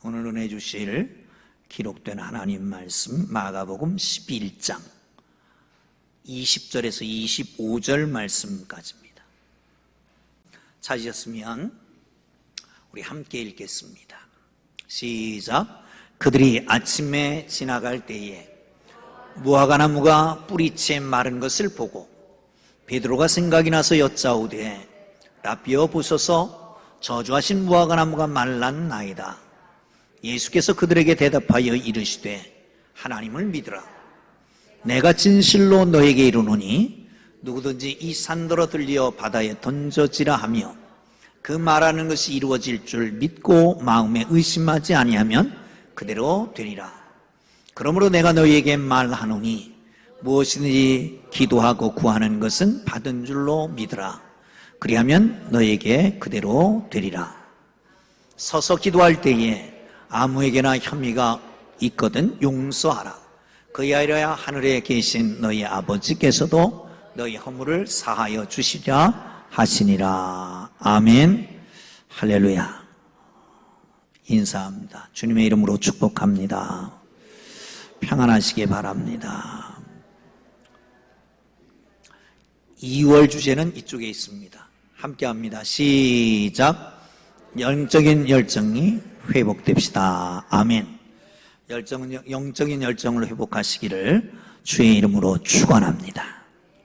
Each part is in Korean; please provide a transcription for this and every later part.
오늘 은혜 주실 기록된 하나님 말씀 마가복음 11장 20절에서 25절 말씀까지입니다. 찾으셨으면 우리 함께 읽겠습니다. 시작. 그들이 아침에 지나갈 때에 무화과나무가 뿌리채 마른 것을 보고 베드로가 생각이 나서 여짜오되 라삐어 보소서 저주하신 무화과나무가 말랐나이다. 예수께서 그들에게 대답하여 이르시되 하나님을 믿으라. 내가 진실로 너에게 이르노니 누구든지 이 산더러 들려 바다에 던져지라 하며 그 말하는 것이 이루어질 줄 믿고 마음에 의심하지 아니하면 그대로 되리라. 그러므로 내가 너희에게 말하노니 무엇이든지 기도하고 구하는 것은 받은 줄로 믿으라. 그리하면 너희에게 그대로 되리라. 서서 기도할 때에 아무에게나 혐의가 있거든 용서하라. 그리하여 하늘에 계신 너희 아버지께서도 너희 허물을 사하여 주시리라 하시니라. 아멘. 할렐루야. 인사합니다. 주님의 이름으로 축복합니다. 평안하시기 바랍니다. 2월 주제는 이쪽에 있습니다. 함께합니다. 시작. 영적인 열정이 회복됩시다. 아멘. 영적인 열정을 회복하시기를 주의 이름으로 축원합니다.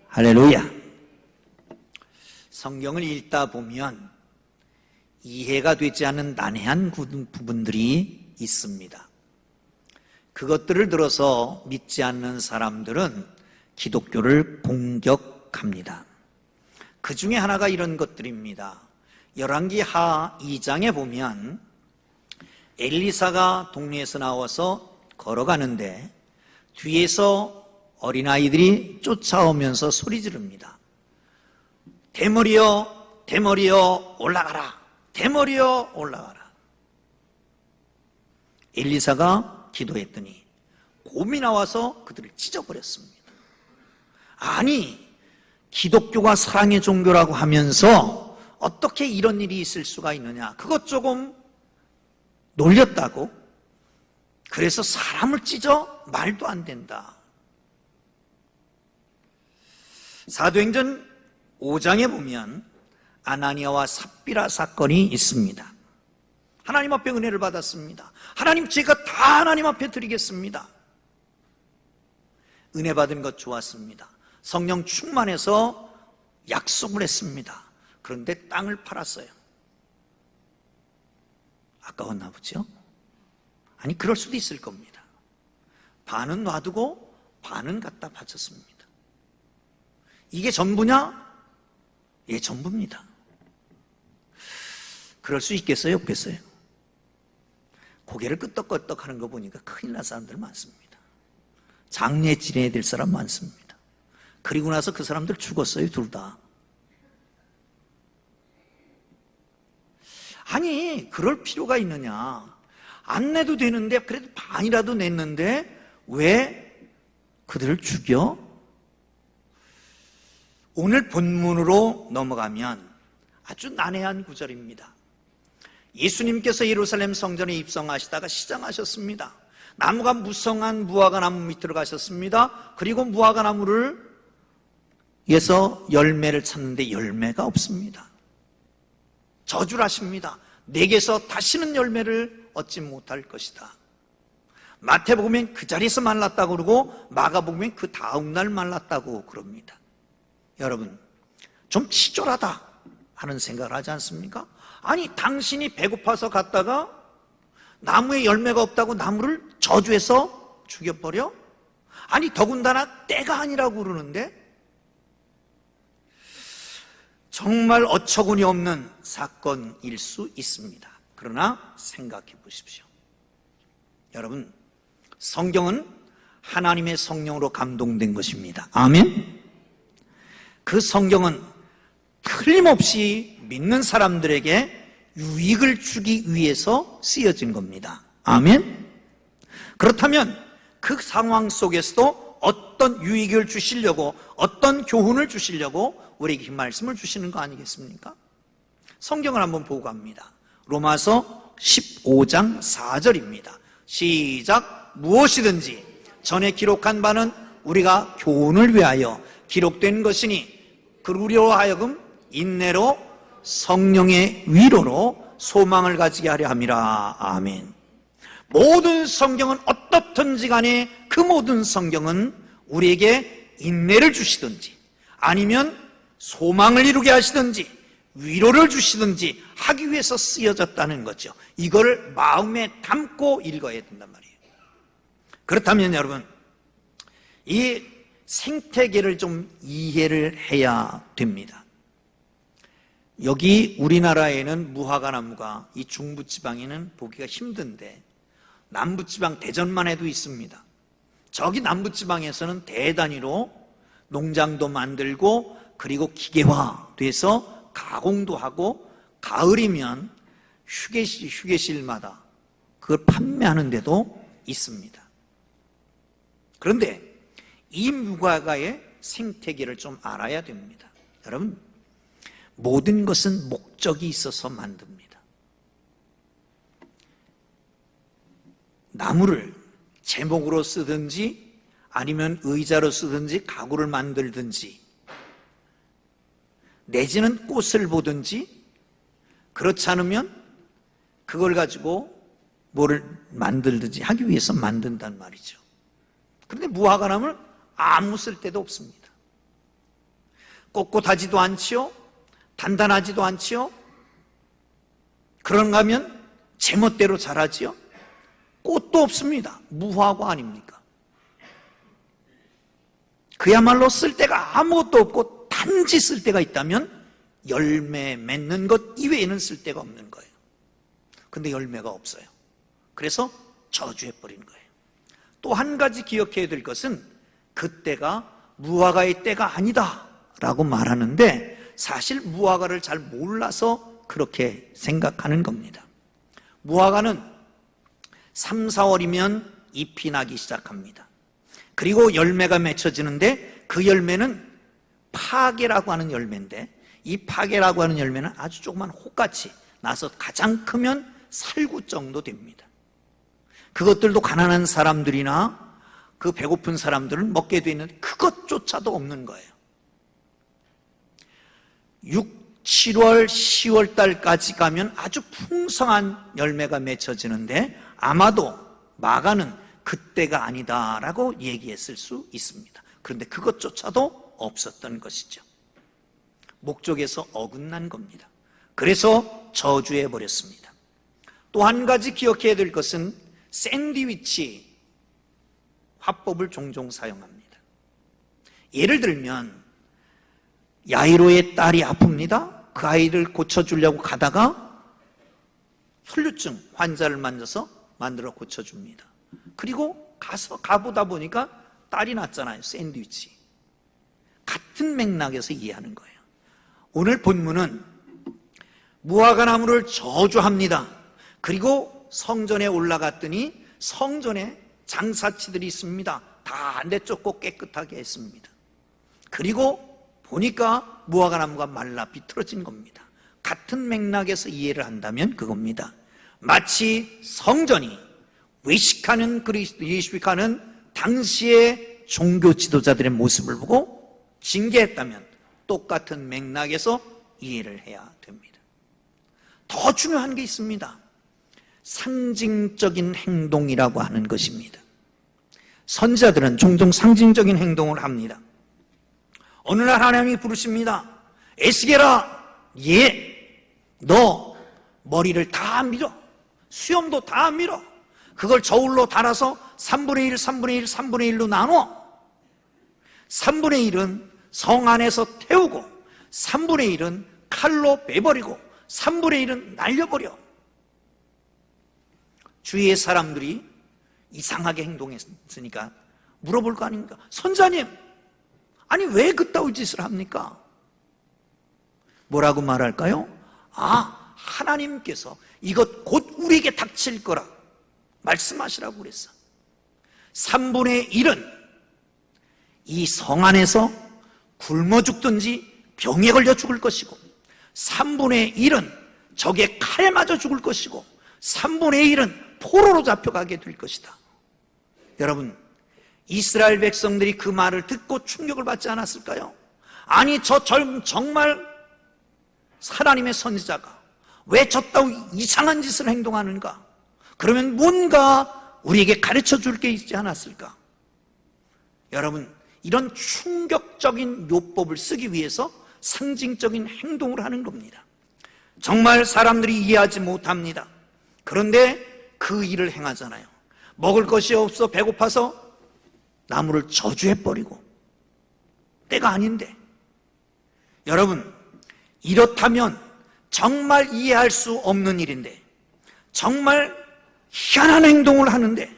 할렐루야. 성경을 읽다 보면 이해가 되지 않는 난해한 부분들이 있습니다. 그것들을 들어서 믿지 않는 사람들은 기독교를 공격합니다. 그 중에 하나가 이런 것들입니다. 열왕기하 2장에 보면 엘리사가 동네에서 나와서 걸어가는데 뒤에서 어린아이들이 쫓아오면서 소리 지릅니다. 대머리여, 대머리여 올라가라. 대머리여 올라가라. 엘리사가 기도했더니 곰이 나와서 그들을 찢어버렸습니다. 아니, 기독교가 사랑의 종교라고 하면서 어떻게 이런 일이 있을 수가 있느냐. 그것 조금 놀렸다고? 그래서 사람을 찢어? 말도 안 된다. 사도행전 5장에 보면 아나니아와 삽비라 사건이 있습니다. 하나님 앞에 은혜를 받았습니다. 하나님, 제가 다 하나님 앞에 드리겠습니다. 은혜 받은 것 좋았습니다. 성령 충만해서 약속을 했습니다. 그런데 땅을 팔았어요. 아까웠나 보죠? 아니, 그럴 수도 있을 겁니다. 반은 놔두고 반은 갖다 바쳤습니다. 이게 전부냐? 예, 전부입니다. 그럴 수 있겠어요? 없겠어요? 고개를 끄덕끄덕 하는 거 보니까 큰일 날 사람들 많습니다. 장례 지내야 될 사람 많습니다. 그리고 나서 그 사람들 죽었어요, 둘 다. 아니, 그럴 필요가 있느냐. 안 내도 되는데, 그래도 반이라도 냈는데 왜 그들을 죽여? 오늘 본문으로 넘어가면 아주 난해한 구절입니다. 예수님께서 예루살렘 성전에 입성하시다가 시장하셨습니다. 나무가 무성한 무화과나무 밑으로 가셨습니다. 그리고 무화과나무를 에서 열매를 찾는데 열매가 없습니다. 저주를 하십니다. 내게서 다시는 열매를 얻지 못할 것이다. 마태복음엔 그 자리에서 말랐다고 그러고 마가복음엔 그 다음날 말랐다고 그럽니다. 여러분, 좀 치졸하다 하는 생각을 하지 않습니까? 아니, 당신이 배고파서 갔다가 나무에 열매가 없다고 나무를 저주해서 죽여버려? 아니, 더군다나 때가 아니라고 그러는데? 정말 어처구니 없는 사건일 수 있습니다. 그러나 생각해 보십시오. 여러분, 성경은 하나님의 성령으로 감동된 것입니다. 아멘? 그 성경은 틀림없이 믿는 사람들에게 유익을 주기 위해서 쓰여진 겁니다. 아멘? 그렇다면 그 상황 속에서도 어떤 유익을 주시려고, 어떤 교훈을 주시려고 우리에게 이 말씀을 주시는 거 아니겠습니까? 성경을 한번 보고 갑니다. 로마서 15장 4절입니다. 시작. 무엇이든지 전에 기록한 바는 우리가 교훈을 위하여 기록된 것이니 그리로 하여금 인내로 성령의 위로로 소망을 가지게 하려 함이라. 아멘. 모든 성경은 어떻든지 간에 그 모든 성경은 우리에게 인내를 주시든지 아니면 소망을 이루게 하시든지 위로를 주시든지 하기 위해서 쓰여졌다는 거죠. 이걸 마음에 담고 읽어야 된단 말이에요. 그렇다면 여러분, 이 생태계를 좀 이해를 해야 됩니다. 여기 우리나라에는 무화과나무가 이 중부지방에는 보기가 힘든데 남부지방 대전만 해도 있습니다. 저기 남부지방에서는 대단위로 농장도 만들고 그리고 기계화돼서 가공도 하고 가을이면 휴게실마다 그걸 판매하는 데도 있습니다. 그런데 이 무화과의 생태계를 좀 알아야 됩니다. 여러분, 모든 것은 목적이 있어서 만듭니다. 나무를 제목으로 쓰든지 아니면 의자로 쓰든지 가구를 만들든지 내지는 꽃을 보든지 그렇지 않으면 그걸 가지고 뭐를 만들든지 하기 위해서 만든단 말이죠. 그런데 무화과나무는 아무 쓸데도 없습니다. 꼿꼿하지도 않지요, 단단하지도 않지요. 그런가 하면 제멋대로 자라지요. 꽃도 없습니다. 무화과 아닙니까? 그야말로 쓸데가 아무것도 없고 단지 쓸데가 있다면 열매 맺는 것 이외에는 쓸데가 없는 거예요. 근데 열매가 없어요. 그래서 저주해버린 거예요. 또 한 가지 기억해야 될 것은 그때가 무화과의 때가 아니다 라고 말하는데 사실 무화과를 잘 몰라서 그렇게 생각하는 겁니다. 무화과는 3, 4월이면 잎이 나기 시작합니다. 그리고 열매가 맺혀지는데 그 열매는 파계라고 하는 열매인데 이 파계라고 하는 열매는 아주 조그만 혹같이 나서 가장 크면 살구 정도 됩니다. 그것들도 가난한 사람들이나 그 배고픈 사람들은 먹게 되는 그것조차도 없는 거예요. 6, 7월, 10월 달까지 가면 아주 풍성한 열매가 맺혀지는데 아마도 마가는 그때가 아니다라고 얘기했을 수 있습니다. 그런데 그것조차도 없었던 것이죠. 목적에서 어긋난 겁니다. 그래서 저주해버렸습니다. 또 한 가지 기억해야 될 것은 샌드위치 화법을 종종 사용합니다. 예를 들면 야이로의 딸이 아픕니다. 그 아이를 고쳐주려고 가다가 혈류증 환자를 만들어 고쳐줍니다. 그리고 가보다 보니까 딸이 났잖아요. 샌드위치. 같은 맥락에서 이해하는 거예요. 오늘 본문은 무화과나무를 저주합니다. 그리고 성전에 올라갔더니 성전에 장사치들이 있습니다. 다 내쫓고 깨끗하게 했습니다. 그리고 보니까 무화과나무가 말라 비틀어진 겁니다. 같은 맥락에서 이해를 한다면 그겁니다. 마치 성전이 외식하는 당시의 종교 지도자들의 모습을 보고 징계했다면 똑같은 맥락에서 이해를 해야 됩니다. 더 중요한 게 있습니다. 상징적인 행동이라고 하는 것입니다. 선지자들은 종종 상징적인 행동을 합니다. 어느 날 하나님이 부르십니다. 에스겔아, 너 머리를 다 밀어. 수염도 다 밀어. 그걸 저울로 달아서 3분의 1, 3분의 1, 3분의 1로 나눠. 3분의 1은 성 안에서 태우고 3분의 1은 칼로 베버리고 3분의 1은 날려버려. 주위의 사람들이 이상하게 행동했으니까 물어볼 거 아닙니까? 선자님, 아니 왜 그따위 짓을 합니까? 뭐라고 말할까요? 하나님께서 이것 곧 우리에게 닥칠 거라 말씀하시라고 그랬어. 3분의 1은 이 성 안에서 굶어 죽든지 병에 걸려 죽을 것이고 3분의 1은 적의 칼에 맞아 죽을 것이고 3분의 1은 포로로 잡혀가게 될 것이다. 여러분, 이스라엘 백성들이 그 말을 듣고 충격을 받지 않았을까요? 아니, 정말 하나님의 선지자가 왜 저따위 이상한 짓을 행동하는가? 그러면 뭔가 우리에게 가르쳐 줄 게 있지 않았을까? 여러분, 이런 충격적인 요법을 쓰기 위해서 상징적인 행동을 하는 겁니다. 정말 사람들이 이해하지 못합니다. 그런데 그 일을 행하잖아요. 먹을 것이 없어 배고파서 나무를 저주해버리고, 때가 아닌데. 여러분, 이렇다면 정말 이해할 수 없는 일인데, 정말 희한한 행동을 하는데,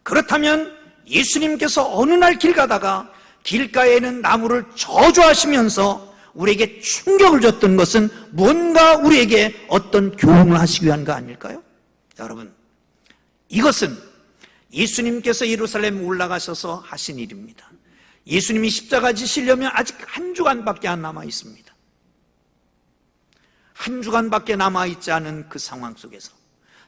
그렇다면 예수님께서 어느 날 길 가다가 길가에는 나무를 저주하시면서 우리에게 충격을 줬던 것은 뭔가 우리에게 어떤 교훈을 하시기 위한 거 아닐까요? 여러분, 이것은 예수님께서 예루살렘 올라가셔서 하신 일입니다. 예수님이 십자가 지시려면 아직 한 주간밖에 안 남아 있습니다. 한 주간밖에 남아있지 않은 그 상황 속에서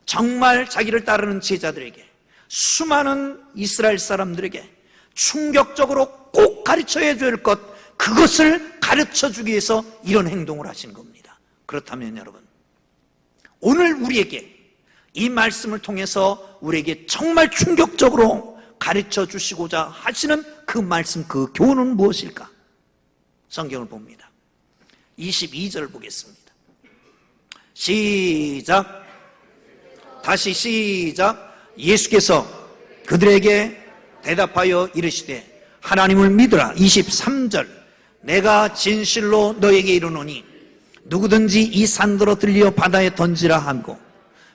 정말 자기를 따르는 제자들에게, 수많은 이스라엘 사람들에게 충격적으로 꼭 가르쳐야 될 것, 그것을 가르쳐주기 위해서 이런 행동을 하신 겁니다. 그렇다면 여러분, 오늘 우리에게 이 말씀을 통해서 우리에게 정말 충격적으로 가르쳐 주시고자 하시는 그 말씀, 그 교훈은 무엇일까? 성경을 봅니다. 22절 보겠습니다. 시작. 다시 시작. 예수께서 그들에게 대답하여 이르시되 하나님을 믿으라. 23절. 내가 진실로 너에게 이르노니 누구든지 이 산더러 들려 바다에 던지라 하고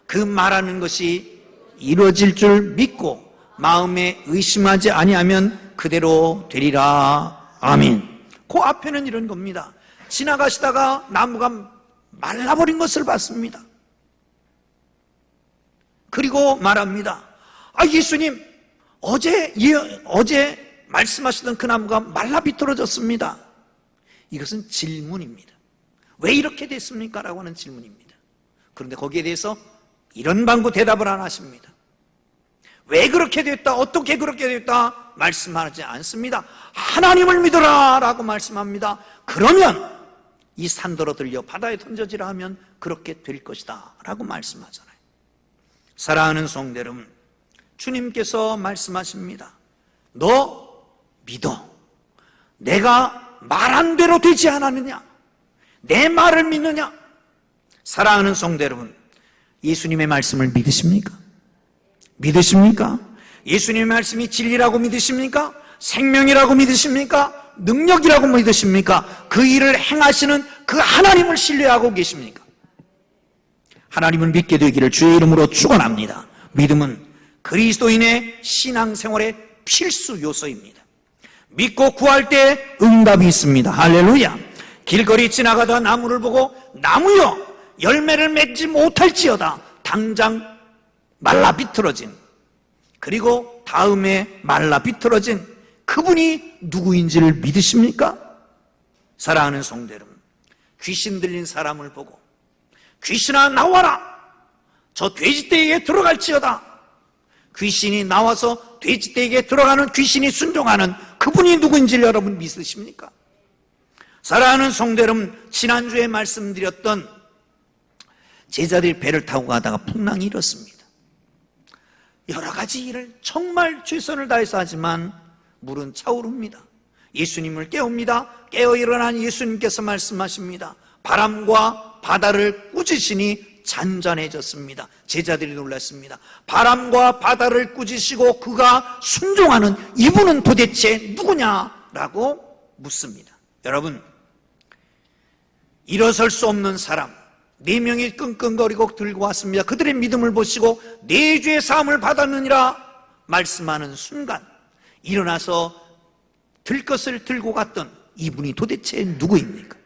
그 말하는 것이 이루어질 줄 믿고 마음에 의심하지 아니하면 그대로 되리라. 아멘. 그 앞에는 이런 겁니다. 지나가시다가 나무가 말라버린 것을 봤습니다. 그리고 말합니다. 아, 예수님, 어제 말씀하시던 그 나무가 말라 비틀어졌습니다. 이것은 질문입니다. 왜 이렇게 됐습니까? 라고 하는 질문입니다. 그런데 거기에 대해서 이런 방구 대답을 안 하십니다. 왜 그렇게 됐다, 어떻게 그렇게 됐다 말씀하지 않습니다. 하나님을 믿어라 라고 말씀합니다. 그러면 이 산더러 들려 바다에 던져지라 하면 그렇게 될 것이다 라고 말씀하잖아요. 사랑하는 성도 여러분, 주님께서 말씀하십니다. 너 믿어. 내가 말한 대로 되지 않았느냐? 내 말을 믿느냐? 사랑하는 성도 여러분, 예수님의 말씀을 믿으십니까? 믿으십니까? 예수님의 말씀이 진리라고 믿으십니까? 생명이라고 믿으십니까? 능력이라고 믿으십니까? 그 일을 행하시는 그 하나님을 신뢰하고 계십니까? 하나님을 믿게 되기를 주의 이름으로 축원합니다. 믿음은 그리스도인의 신앙생활의 필수 요소입니다. 믿고 구할 때 응답이 있습니다. 할렐루야. 길거리 지나가다 나무를 보고 나무여 열매를 맺지 못할지어다 당장 말라 비틀어진, 그리고 다음에 말라 비틀어진 그분이 누구인지를 믿으십니까? 사랑하는 성도 여러분, 귀신 들린 사람을 보고 귀신아 나와라, 저 돼지떼에게 들어갈지어다, 귀신이 나와서 돼지떼에게 들어가는, 귀신이 순종하는 그분이 누구인지를 여러분 믿으십니까? 사랑하는 성도 여러분, 지난주에 말씀드렸던 제자들이 배를 타고 가다가 풍랑이 일었습니다. 여러 가지 일을 정말 최선을 다해서 하지만 물은 차오릅니다. 예수님을 깨웁니다. 깨어 일어난 예수님께서 말씀하십니다. 바람과 바다를 꾸짖으시니 잔잔해졌습니다. 제자들이 놀랐습니다. 바람과 바다를 꾸짖으시고 그가 순종하는 이분은 도대체 누구냐라고 묻습니다. 여러분, 일어설 수 없는 사람 4명이 끙끙거리고 들고 왔습니다. 그들의 믿음을 보시고 내 죄의 사함을 받았느니라 말씀하는 순간 일어나서 들 것을 들고 갔던 이분이 도대체 누구입니까?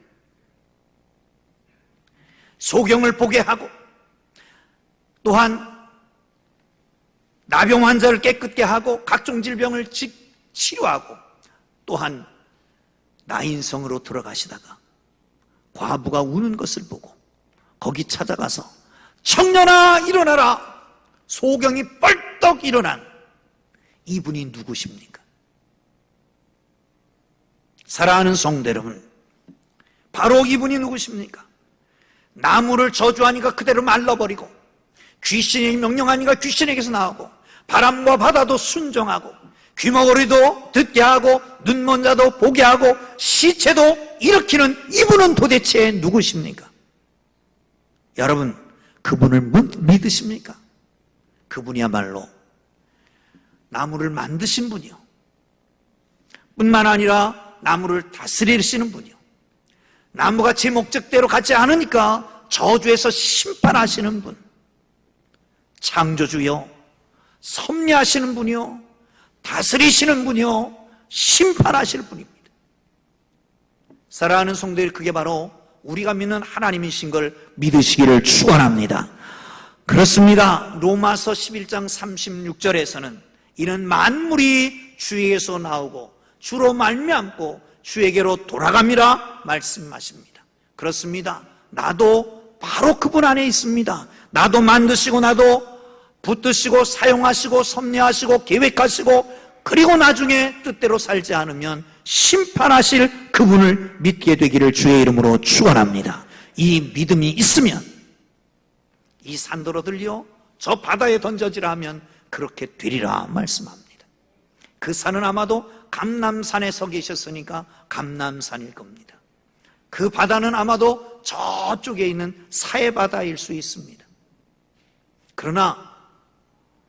소경을 보게 하고 또한 나병 환자를 깨끗게 하고 각종 질병을 치료하고 또한 나인성으로 들어가시다가 과부가 우는 것을 보고 거기 찾아가서 청년아 일어나라. 소경이 뻘떡 일어난 이분이 누구십니까? 사랑하는 성도 여러분, 바로 이분이 누구십니까? 나무를 저주하니까 그대로 말라버리고, 귀신이 명령하니까 귀신에게서 나오고, 바람과 바다도 순종하고, 귀머거리도 듣게 하고, 눈먼 자도 보게 하고, 시체도 일으키는 이분은 도대체 누구십니까? 여러분, 그분을 믿으십니까? 그분이야말로 나무를 만드신 분이요, 뿐만 아니라 나무를 다스리시는 분이요, 나무가 제 목적대로 가지 않으니까 저주해서 심판하시는 분, 창조주요, 섭리하시는 분이요, 다스리시는 분이요, 심판하실 분입니다. 사랑하는 성도들, 그게 바로 우리가 믿는 하나님이신 걸 믿으시기를 축원합니다. 그렇습니다. 로마서 11장 36절에서는 이는 만물이 주에게서 나오고 주로 말미암고 주에게로 돌아갑니다 말씀하십니다. 그렇습니다. 나도 바로 그분 안에 있습니다. 나도 만드시고, 나도 붙드시고, 사용하시고, 섭리하시고, 계획하시고, 그리고 나중에 뜻대로 살지 않으면 심판하실 그분을 믿게 되기를 주의 이름으로 축원합니다. 이 믿음이 있으면 이 산더러들요, 저 바다에 던져지라 하면 그렇게 되리라 말씀합니다. 그 산은 아마도 감람산에 서 계셨으니까 감람산일 겁니다. 그 바다는 아마도 저쪽에 있는 사해바다일 수 있습니다. 그러나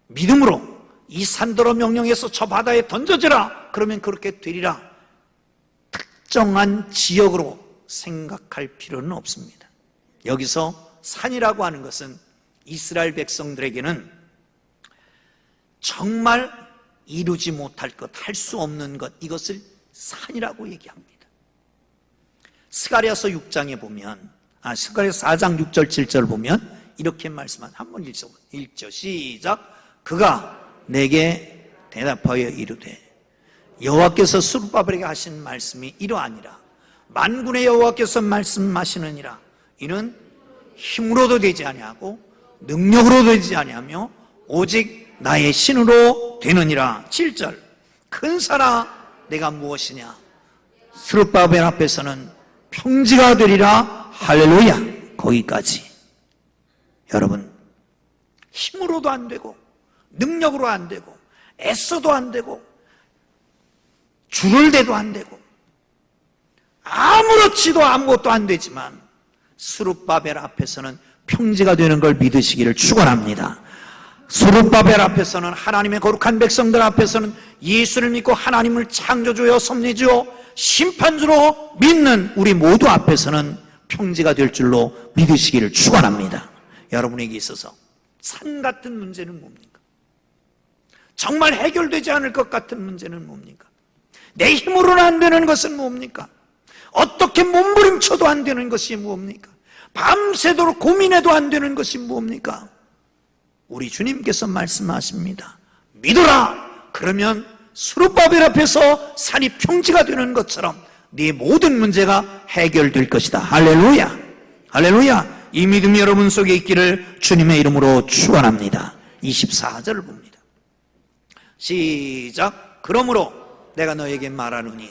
믿음으로 이 산더러 명령해서 저 바다에 던져지라 그러면 그렇게 되리라, 특정한 지역으로 생각할 필요는 없습니다. 여기서 산이라고 하는 것은 이스라엘 백성들에게는 정말 이루지 못할 것, 할 수 없는 것, 이것을 산이라고 얘기합니다. 스가랴서 6장에 보면, 스가랴서 4장 6절 7절 보면 이렇게 말씀한, 한번 읽죠. 시작. 그가 내게 대답하여 이르되 여호와께서 스룹바벨에게 하신 말씀이 이러하니라. 만군의 여호와께서 말씀하시느니라. 이는 힘으로도 되지 아니하고 능력으로도 되지 아니하며 오직 나의 신으로 되느니라. 7절. 큰 산아 내가 무엇이냐? 스룹바벨 앞에서는 평지가 되리라. 할렐루야. 거기까지. 여러분, 힘으로도 안 되고 능력으로 안 되고 애써도 안 되고 줄을 대도 안 되고 아무렇지도 아무것도 안 되지만 스룹바벨 앞에서는 평지가 되는 걸 믿으시기를 축원합니다. 스룹바벨 앞에서는, 하나님의 거룩한 백성들 앞에서는, 예수를 믿고 하나님을 창조주요 섭리주요 심판주로 믿는 우리 모두 앞에서는 평지가 될 줄로 믿으시기를 축원합니다. 여러분에게 있어서 산 같은 문제는 뭡니까? 정말 해결되지 않을 것 같은 문제는 뭡니까? 내 힘으로는 안 되는 것은 뭡니까? 어떻게 몸부림쳐도 안 되는 것이 뭡니까? 밤새도록 고민해도 안 되는 것이 뭡니까? 우리 주님께서 말씀하십니다. 믿어라! 그러면 스룹바벨 앞에서 산이 평지가 되는 것처럼 네 모든 문제가 해결될 것이다. 할렐루야! 할렐루야! 이 믿음이 여러분 속에 있기를 주님의 이름으로 축원합니다. 24절을 봅니다. 시작. 그러므로 내가 너에게 말하노니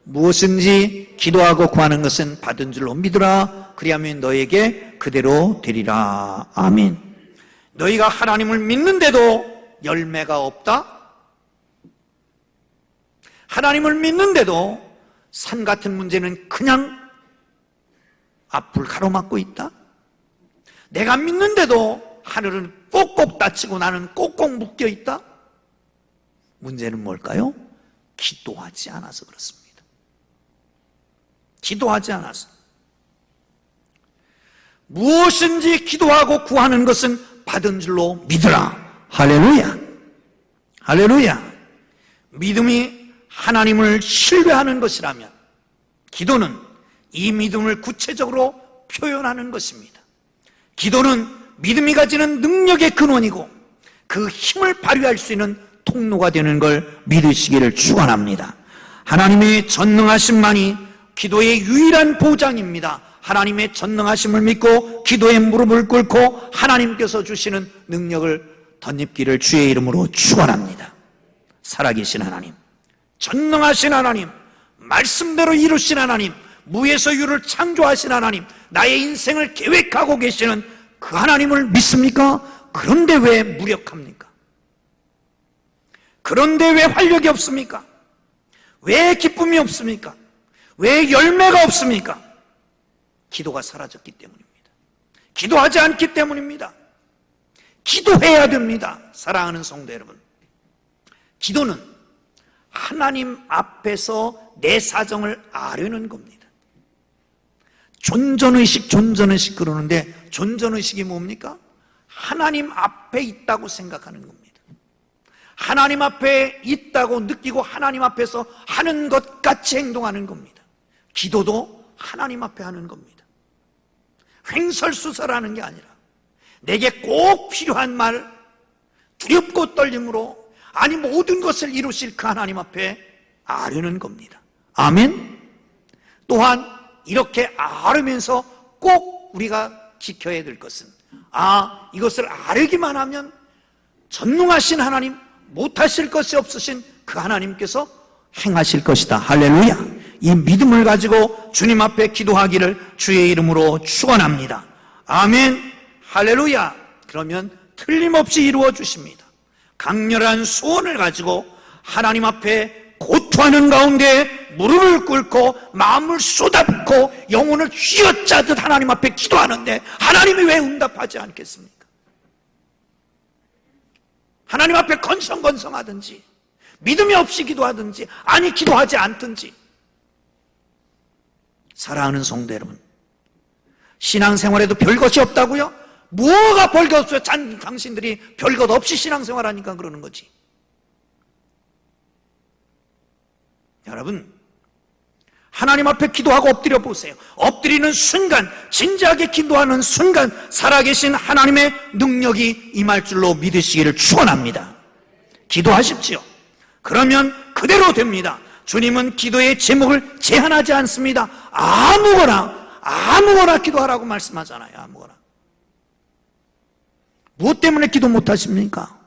무엇인지 기도하고 구하는 것은 받은 줄로 믿으라. 그리하면 너에게 그대로 되리라. 아멘. 너희가 하나님을 믿는데도 열매가 없다? 하나님을 믿는데도 산 같은 문제는 그냥 앞을 가로막고 있다? 내가 믿는데도 하늘은 꼭꼭 닫히고 나는 꼭꼭 묶여 있다? 문제는 뭘까요? 기도하지 않아서 그렇습니다. 기도하지 않아서. 무엇인지 기도하고 구하는 것은 받은 줄로 믿으라. 할렐루야. 할렐루야. 믿음이 하나님을 신뢰하는 것이라면 기도는 이 믿음을 구체적으로 표현하는 것입니다. 기도는 믿음이 가지는 능력의 근원이고 그 힘을 발휘할 수 있는 통로가 되는 걸 믿으시기를 축원합니다. 하나님의 전능하심만이 기도의 유일한 보장입니다. 하나님의 전능하심을 믿고 기도의 무릎을 꿇고 하나님께서 주시는 능력을 덧입기를 주의 이름으로 축원합니다. 살아계신 하나님, 전능하신 하나님, 말씀대로 이루신 하나님, 무에서 유를 창조하신 하나님, 나의 인생을 계획하고 계시는 그 하나님을 믿습니까? 그런데 왜 무력합니까? 그런데 왜 활력이 없습니까? 왜 기쁨이 없습니까? 왜 열매가 없습니까? 기도가 사라졌기 때문입니다. 기도하지 않기 때문입니다. 기도해야 됩니다. 사랑하는 성도 여러분, 기도는 하나님 앞에서 내 사정을 아려는 겁니다. 존전의식 그러는데 존전의식이 뭡니까? 하나님 앞에 있다고 생각하는 겁니다. 하나님 앞에 있다고 느끼고 하나님 앞에서 하는 것 같이 행동하는 겁니다. 기도도 하나님 앞에 하는 겁니다. 횡설수설하는 게 아니라 내게 꼭 필요한 말, 두렵고 떨림으로 아니 모든 것을 이루실 그 하나님 앞에 아뢰는 겁니다. 아멘. 또한 이렇게 아뢰면서 꼭 우리가 지켜야 될 것은, 이것을 아뢰기만 하면 전능하신 하나님, 못하실 것이 없으신 그 하나님께서 행하실 것이다. 할렐루야. 이 믿음을 가지고 주님 앞에 기도하기를 주의 이름으로 축원합니다. 아멘. 할렐루야. 그러면 틀림없이 이루어 주십니다. 강렬한 소원을 가지고 하나님 앞에 고투하는 가운데 무릎을 꿇고 마음을 쏟아붓고 영혼을 쥐어짜듯 하나님 앞에 기도하는데 하나님이 왜 응답하지 않겠습니까? 하나님 앞에 건성건성하든지 믿음이 없이 기도하든지 아니 기도하지 않든지. 사랑하는 성도 여러분, 신앙생활에도 별것이 없다고요? 뭐가 별것 없어요? 당신들이 별것 없이 신앙생활하니까 그러는 거지. 여러분, 하나님 앞에 기도하고 엎드려 보세요. 엎드리는 순간, 진지하게 기도하는 순간 살아계신 하나님의 능력이 임할 줄로 믿으시기를 축원합니다. 기도하십시오. 그러면 그대로 됩니다. 주님은 기도의 제목을 제한하지 않습니다. 아무거나 기도하라고 말씀하잖아요. 아무거나. 무엇 때문에 기도 못하십니까?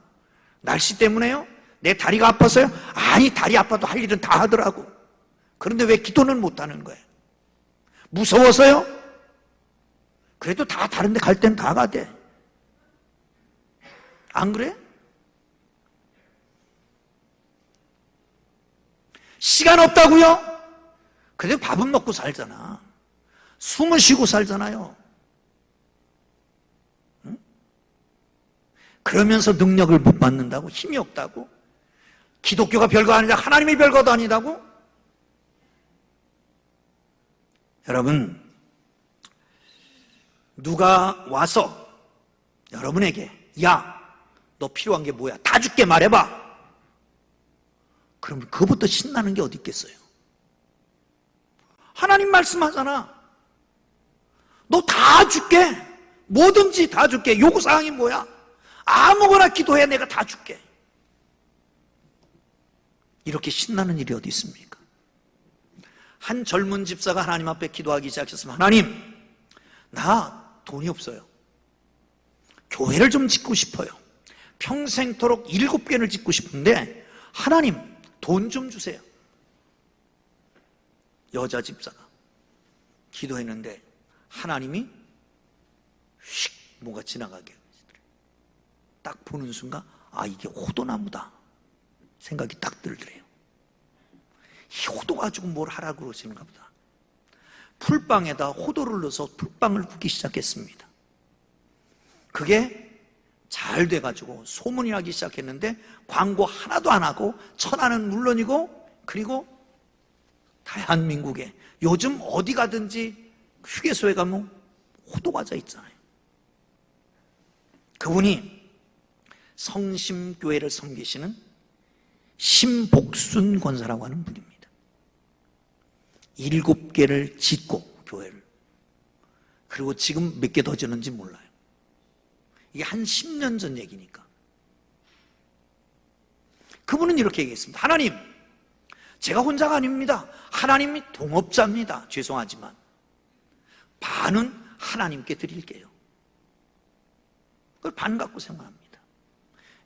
날씨 때문에요? 내 다리가 아파서요? 아니, 다리 아파도 할 일은 다 하더라고. 그런데 왜 기도는 못하는 거예요? 무서워서요? 그래도 다 다른 데 갈 땐 다 가대. 안 그래? 시간 없다고요? 그래도 밥은 먹고 살잖아. 숨은 쉬고 살잖아요. 응? 그러면서 능력을 못 받는다고? 힘이 없다고? 기독교가 별거 아니다, 하나님이 별거도 아니다고? 여러분, 누가 와서 여러분에게 야, 너 필요한 게 뭐야? 다 줄게, 말해봐. 그럼 그것부터 신나는 게 어디 있겠어요? 하나님 말씀하잖아. 너 다 줄게. 뭐든지 다 줄게. 요구사항이 뭐야? 아무거나 기도해, 내가 다 줄게. 이렇게 신나는 일이 어디 있습니까? 한 젊은 집사가 하나님 앞에 기도하기 시작했습니다. 하나님, 나 돈이 없어요. 교회를 좀 짓고 싶어요. 평생토록 7개를 짓고 싶은데 하나님, 돈 좀 주세요. 여자 집사가 기도했는데 하나님이 휙 뭐가 지나가게 딱 보는 순간 이게 호도나무다 생각이 딱 들더래요. 이 호도 가지고 뭘 하라고 그러시는가 보다. 풀빵에다 호도를 넣어서 풀빵을 굽기 시작했습니다. 그게 잘 돼가지고 소문이 나기 시작했는데 광고 하나도 안 하고 천하는 물론이고, 그리고 대한민국에 요즘 어디 가든지 휴게소에 가면 호두과자 있잖아요. 그분이 성심교회를 섬기시는 심복순 권사라고 하는 분입니다. 7개를 짓고 교회를, 그리고 지금 몇 개 더 지는지 몰라요. 이게 한 10년 전 얘기니까. 그분은 이렇게 얘기했습니다. 하나님, 제가 혼자가 아닙니다. 하나님이 동업자입니다. 죄송하지만 반은 하나님께 드릴게요. 그걸 반 갖고 생각합니다.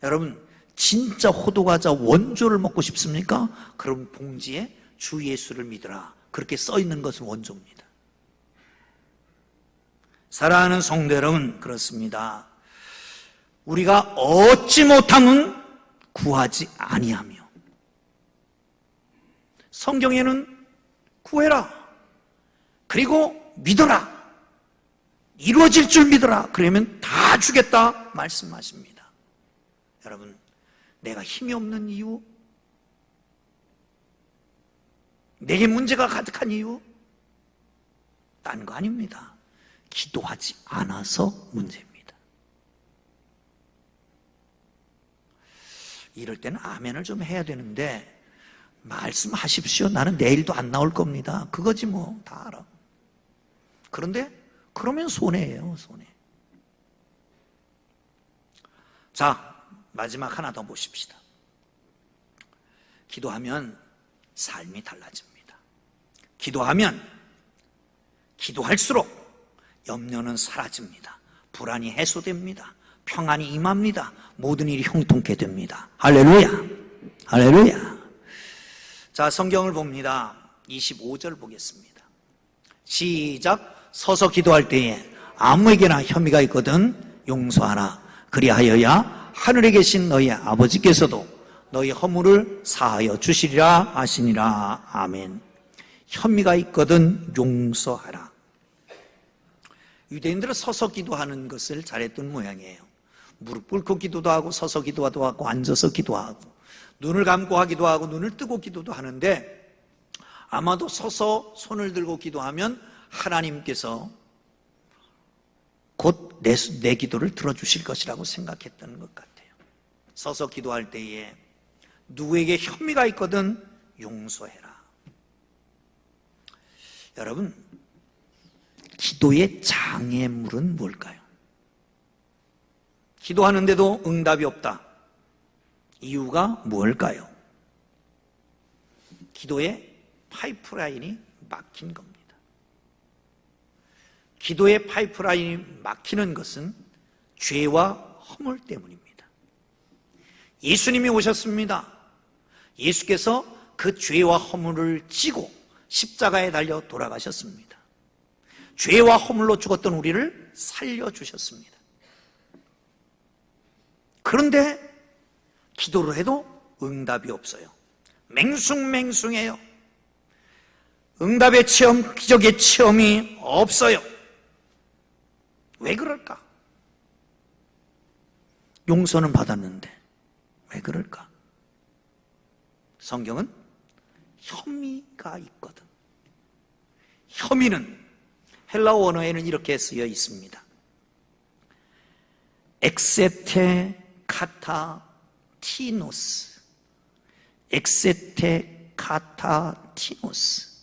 여러분, 진짜 호두과자 원조를 먹고 싶습니까? 그럼 봉지에 주 예수를 믿으라 그렇게 써 있는 것은 원조입니다. 사랑하는 성도 여러분, 그렇습니다. 우리가 얻지 못함은 구하지 아니하며, 성경에는 구해라, 그리고 믿어라, 이루어질 줄 믿어라, 그러면 다 주겠다 말씀하십니다. 여러분, 내가 힘이 없는 이유, 내게 문제가 가득한 이유, 딴 거 아닙니다. 기도하지 않아서 문제입니다. 이럴 때는 아멘을 좀 해야 되는데, 말씀하십시오. 나는 내일도 안 나올 겁니다. 그거지 뭐, 다 알아. 그런데 그러면 손해예요, 손해. 자, 마지막 하나 더 보십시다. 기도하면 삶이 달라집니다. 기도할수록 염려는 사라집니다. 불안이 해소됩니다. 평안이 임합니다. 모든 일이 형통케 됩니다. 할렐루야, 할렐루야. 자, 성경을 봅니다. 25절 보겠습니다. 시작. 서서 기도할 때에 아무에게나 혐의가 있거든 용서하라. 그리하여야 하늘에 계신 너희 아버지께서도 너희 허물을 사하여 주시리라 하시니라. 아멘. 혐의가 있거든 용서하라. 유대인들은 서서 기도하는 것을 잘했던 모양이에요. 무릎 꿇고 기도도 하고, 서서 기도도 하고, 앉아서 기도하고, 눈을 감고 하기도 하고, 눈을 뜨고 기도도 하는데, 아마도 서서 손을 들고 기도하면 하나님께서 곧 내 기도를 들어주실 것이라고 생각했던 것 같아요. 서서 기도할 때에 누구에게 혐의가 있거든 용서해라. 여러분, 기도의 장애물은 뭘까요? 기도하는데도 응답이 없다. 이유가 뭘까요? 기도의 파이프라인이 막힌 겁니다. 기도의 파이프라인이 막히는 것은 죄와 허물 때문입니다. 예수님이 오셨습니다. 예수께서 그 죄와 허물을 지고 십자가에 달려 돌아가셨습니다. 죄와 허물로 죽었던 우리를 살려주셨습니다. 그런데 기도를 해도 응답이 없어요. 맹숭맹숭해요. 응답의 체험, 기적의 체험이 없어요. 왜 그럴까? 용서는 받았는데 왜 그럴까? 성경은 혐의가 있거든. 혐의는 헬라어 원어에는 이렇게 쓰여 있습니다. 엑세테 카타티노스, 엑세테 카타티노스.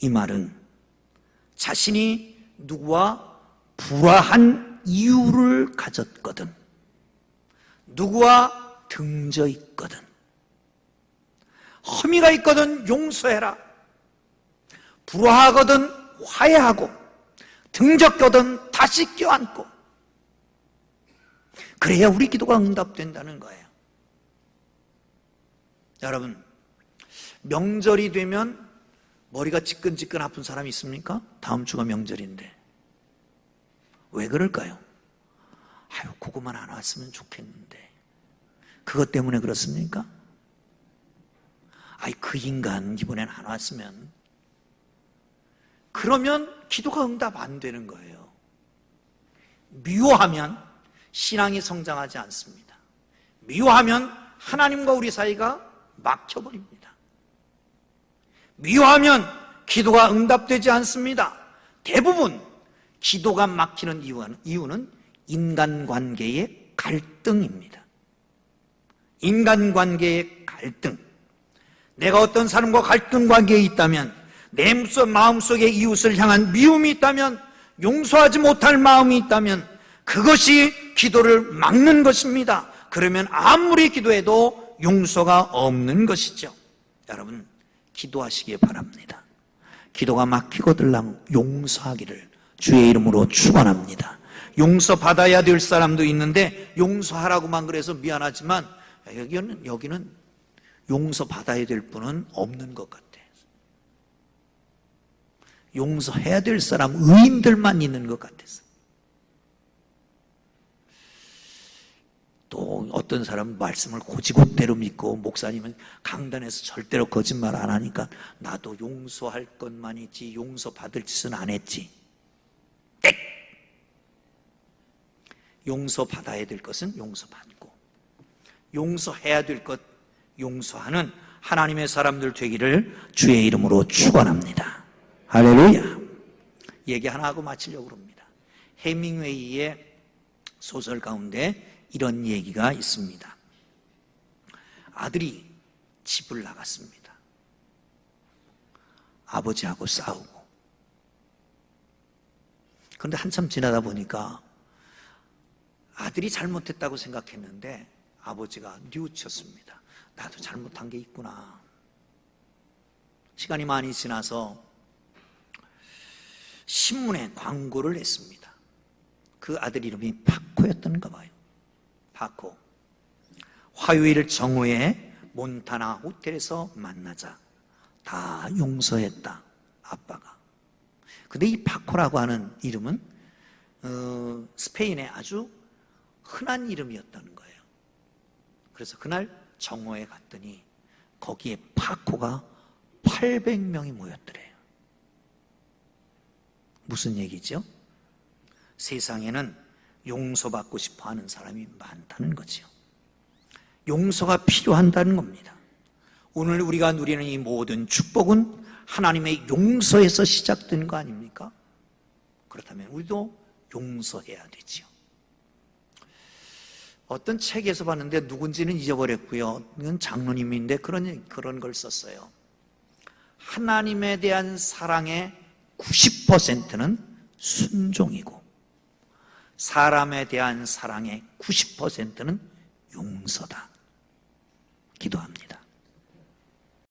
이 말은 자신이 누구와 불화한 이유를 가졌거든, 누구와 등져 있거든, 혐의가 있거든 용서해라, 불화하거든 화해하고, 등적거든 다시 껴안고, 그래야 우리 기도가 응답된다는 거예요. 여러분, 명절이 되면 머리가 지끈지끈 아픈 사람이 있습니까? 다음 주가 명절인데. 왜 그럴까요? 아유, 그거만 안 왔으면 좋겠는데. 그것 때문에 그렇습니까? 아이, 그 인간 이번엔 안 왔으면. 그러면 기도가 응답 안 되는 거예요. 미워하면 신앙이 성장하지 않습니다. 미워하면 하나님과 우리 사이가 막혀버립니다. 미워하면 기도가 응답되지 않습니다. 대부분 기도가 막히는 이유는 인간관계의 갈등입니다. 인간관계의 갈등. 내가 어떤 사람과 갈등관계에 있다면, 내 마음속에 이웃을 향한 미움이 있다면, 용서하지 못할 마음이 있다면 그것이 기도를 막는 것입니다. 그러면 아무리 기도해도 용서가 없는 것이죠. 여러분, 기도하시기 바랍니다. 기도가 막히거들랑 용서하기를 주의 이름으로 축원합니다. 용서받아야 될 사람도 있는데 용서하라고만 그래서 미안하지만 여기는 용서받아야 될 분은 없는 것 같아. 용서해야 될 사람 의인들만 있는 것 같아서. 또 어떤 사람은 말씀을 고지고대로 믿고 목사님은 강단에서 절대로 거짓말 안 하니까 나도 용서할 것만 있지 용서받을 짓은 안 했지. 땡! 용서받아야 될 것은 용서받고 용서해야 될 것 용서하는 하나님의 사람들 되기를 주의 이름으로 축원합니다. 할렐루야. 얘기 하나 하고 마치려고 합니다. 해밍웨이의 소설 가운데 이런 얘기가 있습니다. 아들이 집을 나갔습니다. 아버지하고 싸우고. 그런데 한참 지나다 보니까 아들이 잘못했다고 생각했는데 아버지가 뉘우쳤습니다. 나도 잘못한 게 있구나. 시간이 많이 지나서 신문에 광고를 냈습니다. 그 아들 이름이 파코였던가 봐요. 파코. 화요일 정오에 몬타나 호텔에서 만나자. 다 용서했다. 아빠가. 근데 이 파코라고 하는 이름은 스페인의 아주 흔한 이름이었다는 거예요. 그래서 그날 정오에 갔더니 거기에 파코가 800명이 모였더래요. 무슨 얘기죠? 세상에는 용서받고 싶어 하는 사람이 많다는 거죠. 용서가 필요한다는 겁니다. 오늘 우리가 누리는 이 모든 축복은 하나님의 용서에서 시작된 거 아닙니까? 그렇다면 우리도 용서해야 되지요. 어떤 책에서 봤는데 누군지는 잊어버렸고요. 이건 장로님인데 그런 걸 썼어요. 하나님에 대한 사랑의 90%는 순종이고 사람에 대한 사랑의 90%는 용서다. 기도합니다.